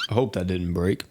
I hope that didn't break.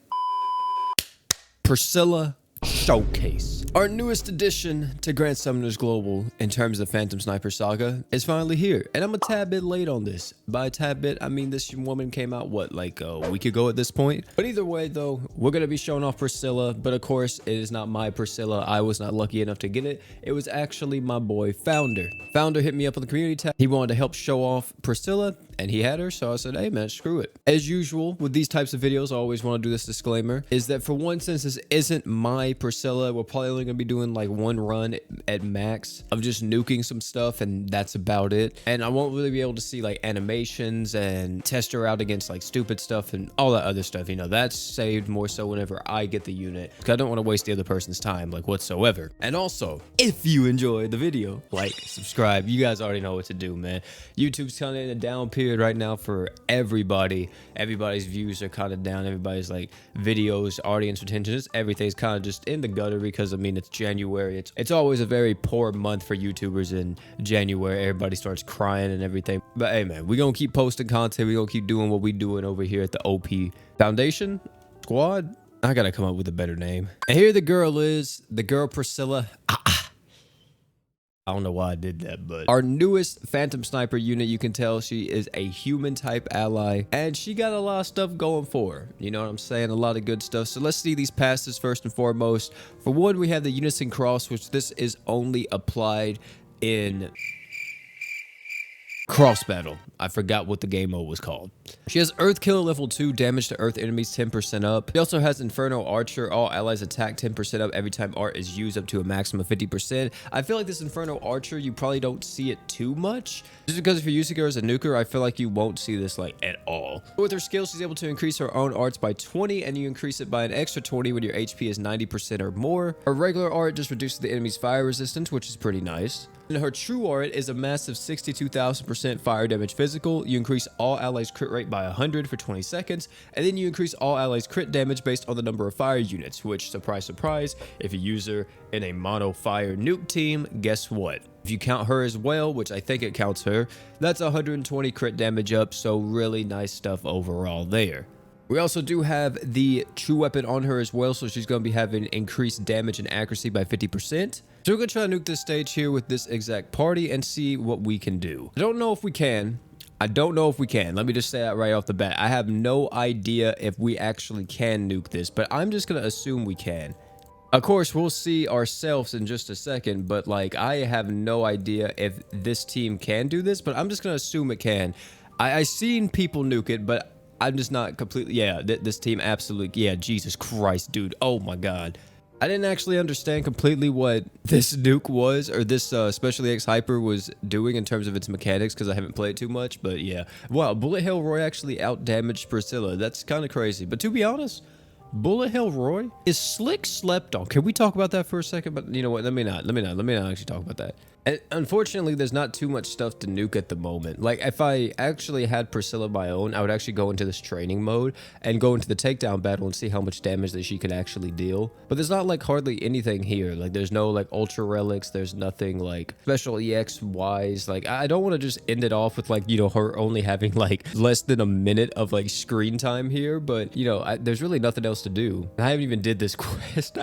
Priscilla Showcase. Our newest addition to Grand Summoners Global in terms of Phantom Sniper Saga is finally here, and I'm a tad bit late on this. By a tad bit, I mean this woman came out, what, like a week ago at this point? But either way though, we're gonna be showing off Priscilla, but of course, it is not my Priscilla. I was not lucky enough to get it. It was actually my boy Founder. Founder hit me up on the community tab. He wanted to help show off Priscilla, and he had her, so I said, hey man, screw it. As usual, with these types of videos, I always want to do this disclaimer, is that for one, since this isn't my Priscilla, we're probably only gonna be doing like one run at max of just nuking some stuff, and that's about it. And I won't really be able to see like animations and test her out against like stupid stuff and all that other stuff. You know, that's saved more so whenever I get the unit, because I don't want to waste the other person's time like whatsoever. And also, if you enjoyed the video, like, subscribe. You guys already know what to do, man. YouTube's kind of in a down period right now for everybody. Everybody's views are kind of down. Everybody's like videos, audience retention, just everything's kind of just in the gutter, because I mean it's January. It's always a very poor month for YouTubers in January. Everybody starts crying and everything. But hey man, we gonna keep posting content. We gonna keep doing what we doing over here at the OP Foundation Squad. I gotta come up with a better name. And here the girl is, the girl Priscilla. I don't know why I did that, but our newest Phantom Sniper unit, you can tell she is a human type ally, and she got a lot of stuff going for her. You know what I'm saying? A lot of good stuff. So let's see these passes first and foremost. For one, we have the Unison Cross, which this is only applied in Cross Battle. I forgot what the game mode was called. She has Earth Killer level 2, damage to Earth enemies 10% up. She also has Inferno Archer, all allies attack 10% up every time art is used, up to a maximum of 50%. I feel like this Inferno Archer, you probably don't see it too much, just because if you're using her as a nuker, I feel like you won't see this like at all. With her skills, she's able to increase her own arts by 20, and you increase it by an extra 20 when your HP is 90% or more. Her regular art just reduces the enemy's fire resistance, which is pretty nice. And her true art is a massive 62,000% fire damage physical. You increase all allies crit rate by 100 for 20 seconds, and then you increase all allies crit damage based on the number of fire units, which, surprise, surprise, if you use her in a mono fire nuke team, guess what? If you count her as well, which I think it counts her, that's 120 crit damage up, so really nice stuff overall there. We also do have the true weapon on her as well, so she's going to be having increased damage and accuracy by 50%. So we're going to try to nuke this stage here with this exact party and see what we can do. I don't know if we can. Let me just say that right off the bat. I have no idea if we actually can nuke this, but I'm just going to assume we can. Of course, we'll see ourselves in just a second, but like I have no idea if this team can do this, but I'm just going to assume it can. I've seen people nuke it, but I'm just not completely, yeah, this team absolutely, yeah, Jesus Christ, dude, oh my God. I didn't actually understand completely what this nuke was, or this Special EX Hyper was doing in terms of its mechanics, because I haven't played too much, but yeah. Wow, Bullet Hell Roy actually out-damaged Priscilla. That's kind of crazy, but to be honest, Bullet Hell Roy is slick slept on. Can we talk about that for a second? But you know what, let me not actually talk about that. And unfortunately, there's not too much stuff to nuke at the moment. Like, if I actually had Priscilla my own, I would actually go into this training mode and go into the takedown battle and see how much damage that she could actually deal. But there's not, like, hardly anything here. Like, there's no, like, ultra relics. There's nothing, like, special EX-wise. Like, I don't want to just end it off with, like, you know, her only having, like, less than a minute of, like, screen time here. But, you know, there's really nothing else to do. I haven't even did this quest.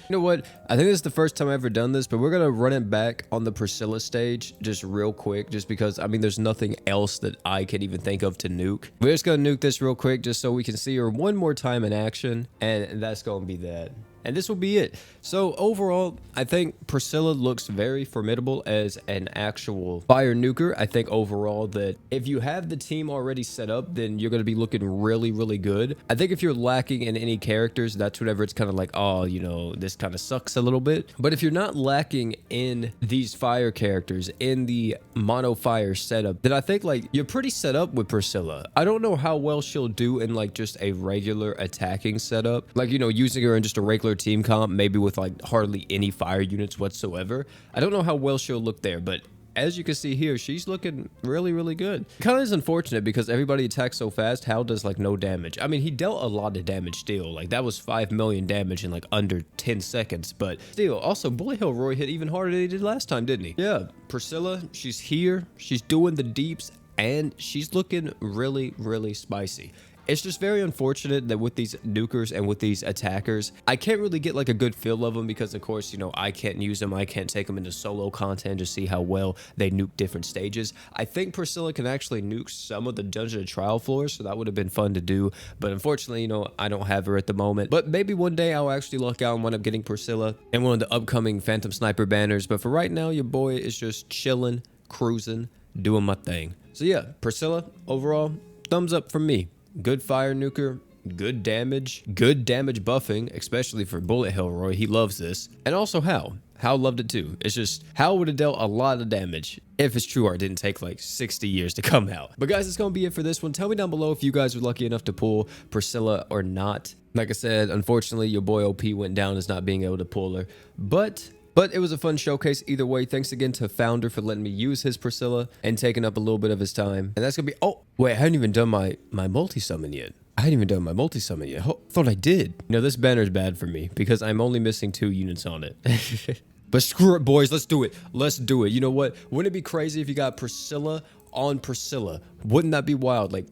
You know what? I think this is the first time I've ever done this, but we're going to run it back on the Priscilla stage just real quick, just because, I mean, there's nothing else that I can even think of to nuke. We're just going to nuke this real quick just so we can see her one more time in action, and that's going to be that. And this will be it. So overall, I think Priscilla looks very formidable as an actual fire nuker. I think overall that if you have the team already set up, then you're going to be looking really, really good. I think if you're lacking in any characters, that's whenever it's kind of like, oh, you know, this kind of sucks a little bit. But if you're not lacking in these fire characters, in the mono fire setup, then I think like you're pretty set up with Priscilla. I don't know how well she'll do in like just a regular attacking setup. Like, you know, using her in just a regular team comp, maybe with like hardly any fire units whatsoever. I don't know how well she'll look there, but as you can see here, she's looking really, really good. Kind of is unfortunate because everybody attacks so fast. Hal does like no damage. I mean, he dealt a lot of damage still. Like that was 5 million damage in like under 10 seconds, but still. Also, Bullet Hell Roy hit even harder than he did last time, didn't he? Yeah, Priscilla, she's here. She's doing the deeps, and she's looking really, really spicy. It's just very unfortunate that with these nukers and with these attackers, I can't really get like a good feel of them because of course, you know, I can't use them. I can't take them into solo content to see how well they nuke different stages. I think Priscilla can actually nuke some of the dungeon trial floors, so that would have been fun to do. But unfortunately, you know, I don't have her at the moment. But maybe one day I'll actually luck out and wind up getting Priscilla in one of the upcoming Phantom Sniper banners. But for right now, your boy is just chilling, cruising, doing my thing. So yeah, Priscilla, overall, thumbs up from me. Good fire nuker, good damage buffing, especially for Bullet Hell Roy. He loves this. And also Hal loved it too. It's just Hal would have dealt a lot of damage if it's true or it didn't take like 60 years to come out. But guys, it's gonna be it for this one. Tell me down below if you guys were lucky enough to pull Priscilla or not. Like I said, unfortunately your boy OP went down as not being able to pull her, but it was a fun showcase either way. Thanks again to Founder for letting me use his Priscilla and taking up a little bit of his time. And that's gonna be, oh wait, I hadn't even done my multi-summon yet. Thought I did. You know, this banner's bad for me because I'm only missing 2 units on it. But screw it, boys. Let's do it. Let's do it. You know what? Wouldn't it be crazy if you got Priscilla on Priscilla? Wouldn't that be wild? Like,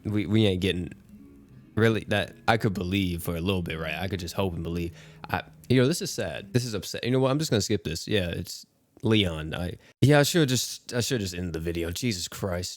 we ain't getting... Really, that I could believe for a little bit, right? I could just hope and believe. You know, this is sad. This is upset. You know what? I'm just gonna skip this. Yeah, it's Leon. I should just end the video. Jesus Christ.